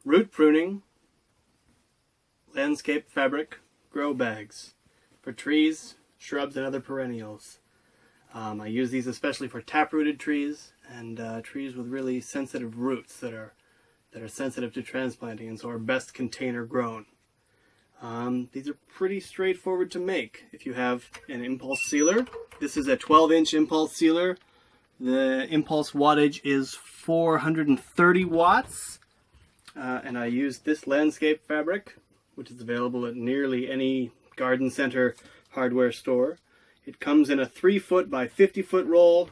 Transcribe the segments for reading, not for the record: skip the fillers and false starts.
root pruning, landscape fabric, grow bags for trees, shrubs, and other perennials. I use these especially for tap-rooted trees and trees with really sensitive roots that are sensitive to transplanting and so are best container grown. These are pretty straightforward to make. If you have an impulse sealer, this is a 12-inch impulse sealer. The impulse wattage is 430 watts, and I used this landscape fabric, which is available at nearly any garden center hardware store. It comes in a 3-foot by 50-foot roll.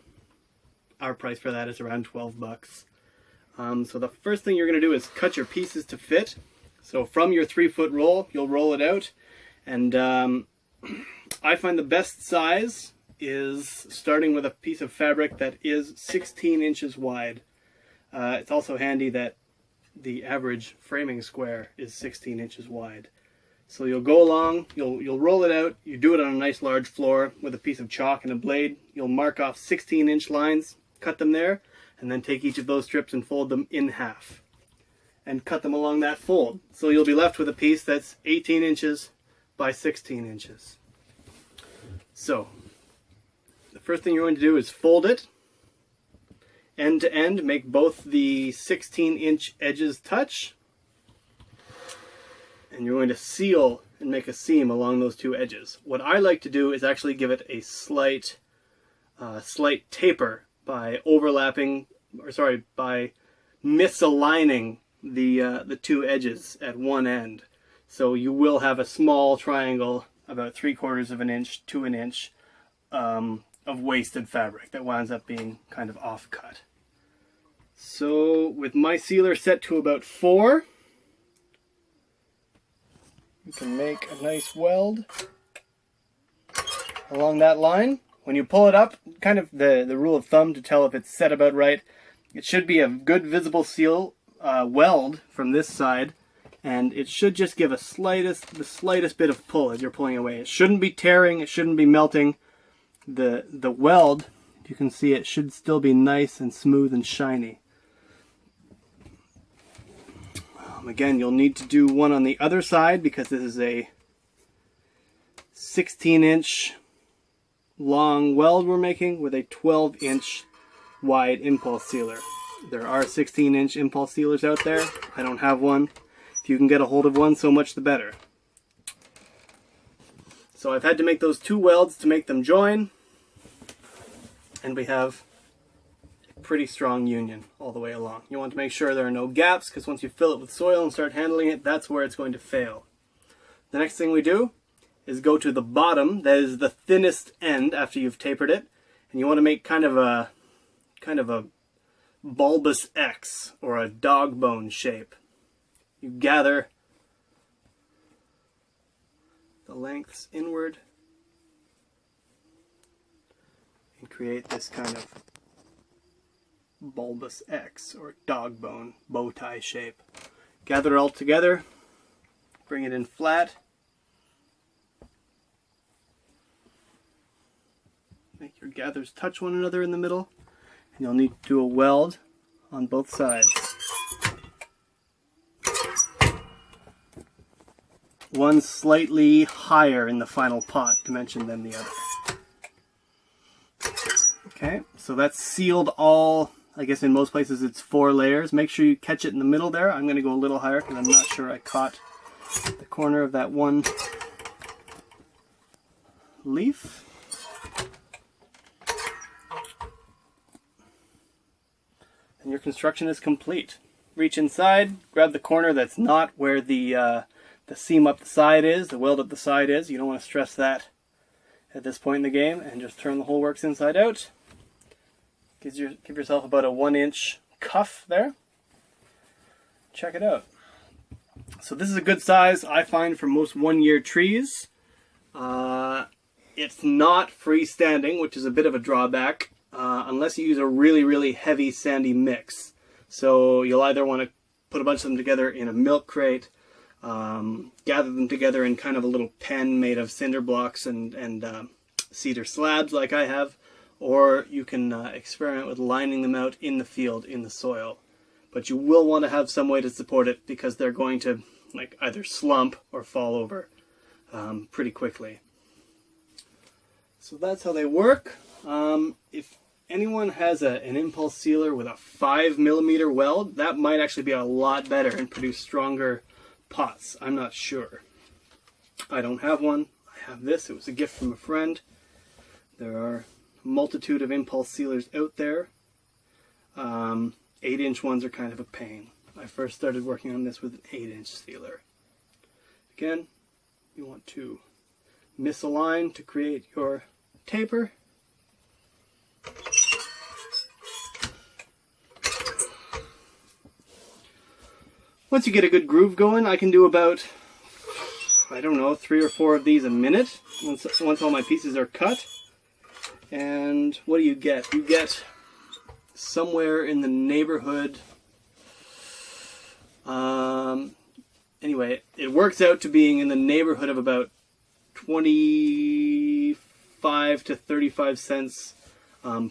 Our price for that is around 12 bucks. So the first thing you're going to do is cut your pieces to fit. So from your 3-foot roll, you'll roll it out, and I find the best size is starting with a piece of fabric that is 16 inches wide. It's also handy that the average framing square is 16 inches wide. So you'll go along, you'll roll it out, you do it on a nice large floor with a piece of chalk and a blade. You'll mark off 16-inch lines, cut them there, and then take each of those strips and fold them in half. And cut them along that fold. So you'll be left with a piece that's 18 inches by 16 inches. So, the first thing you're going to do is fold it end to end, make both the 16-inch edges touch, and you're going to seal and make a seam along those two edges. What I like to do is actually give it a slight taper by by misaligning the two edges at one end. So you will have a small triangle about 3/4 of an inch to an inch of wasted fabric that winds up being kind of off cut. So with my sealer set to about 4, you can make a nice weld along that line. When you pull it up, kind of the rule of thumb to tell if it's set about right, it should be a good visible weld from this side, and it should just give the slightest bit of pull as you're pulling away. It shouldn't be tearing, it shouldn't be melting. The weld, if you can see it, should still be nice and smooth and shiny. Again, you'll need to do one on the other side because this is a 16-inch long weld we're making with a 12-inch wide impulse sealer. There are 16-inch impulse sealers out there. I don't have one. If you can get a hold of one, so much the better. So I've had to make those 2 welds to make them join, and we have a pretty strong union all the way along. You want to make sure there are no gaps, because once you fill it with soil and start handling it, that's where it's going to fail. The next thing we do is go to the bottom, that is the thinnest end after you've tapered it, and you want to make kind of a bulbous X or a dog bone shape. You gather the lengths inward and create this kind of bulbous X or dog bone bow tie shape. Gather it all together, bring it in flat, make your gathers touch one another in the middle, and you'll need to do a weld on both sides. One slightly higher in the final pot dimension than the other. Okay, so that's sealed all, I guess in most places it's 4 layers. Make sure you catch it in the middle there. I'm going to go a little higher because I'm not sure I caught the corner of that one leaf. And your construction is complete. Reach inside, grab the corner that's not where the seam up the side is, the weld up the side is. You don't want to stress that at this point in the game, and just turn the whole works inside out. Give yourself about a 1-inch cuff there. Check it out. So this is a good size, I find, for most 1-year trees. It's not freestanding, which is a bit of a drawback, unless you use a really, really heavy sandy mix. So you'll either want to put a bunch of them together in a milk crate, gather them together in kind of a little pen made of cinder blocks and cedar slabs like I have, or you can experiment with lining them out in the field in the soil. but you will want to have some way to support it because they're going to like either slump or fall over pretty quickly. So that's how they work. If anyone has an impulse sealer with a 5mm weld, that might actually be a lot better and produce stronger pots. I'm not sure. I don't have one. I have this. It was a gift from a friend. There are a multitude of impulse sealers out there. 8-inch ones are kind of a pain. I first started working on this with an 8-inch sealer. Again, you want to misalign to create your taper. Once you get a good groove going, I can do about, I don't know, 3 or 4 of these a minute once all my pieces are cut. And what do you get? You get somewhere in the neighborhood, anyway, it works out to being in the neighborhood of about 25 to 35 cents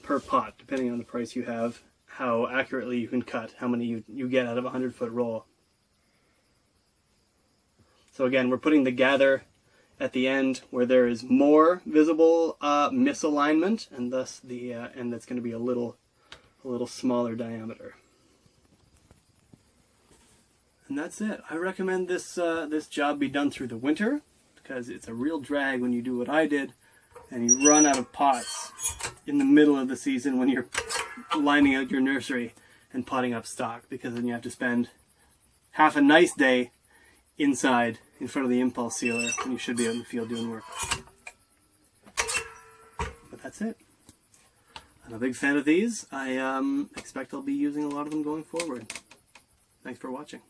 per pot, depending on the price you have, how accurately you can cut, how many you get out of a 100-foot roll. So again, we're putting the gather at the end where there is more visible misalignment, and thus the end that's going to be a little smaller diameter. And that's it. I recommend this this job be done through the winter because it's a real drag when you do what I did and you run out of pots in the middle of the season when you're lining out your nursery and potting up stock, because then you have to spend half a nice day inside in front of the impulse sealer when you should be out in the field doing work. But that's it. I'm a big fan of these. I expect I'll be using a lot of them going forward. Thanks for watching.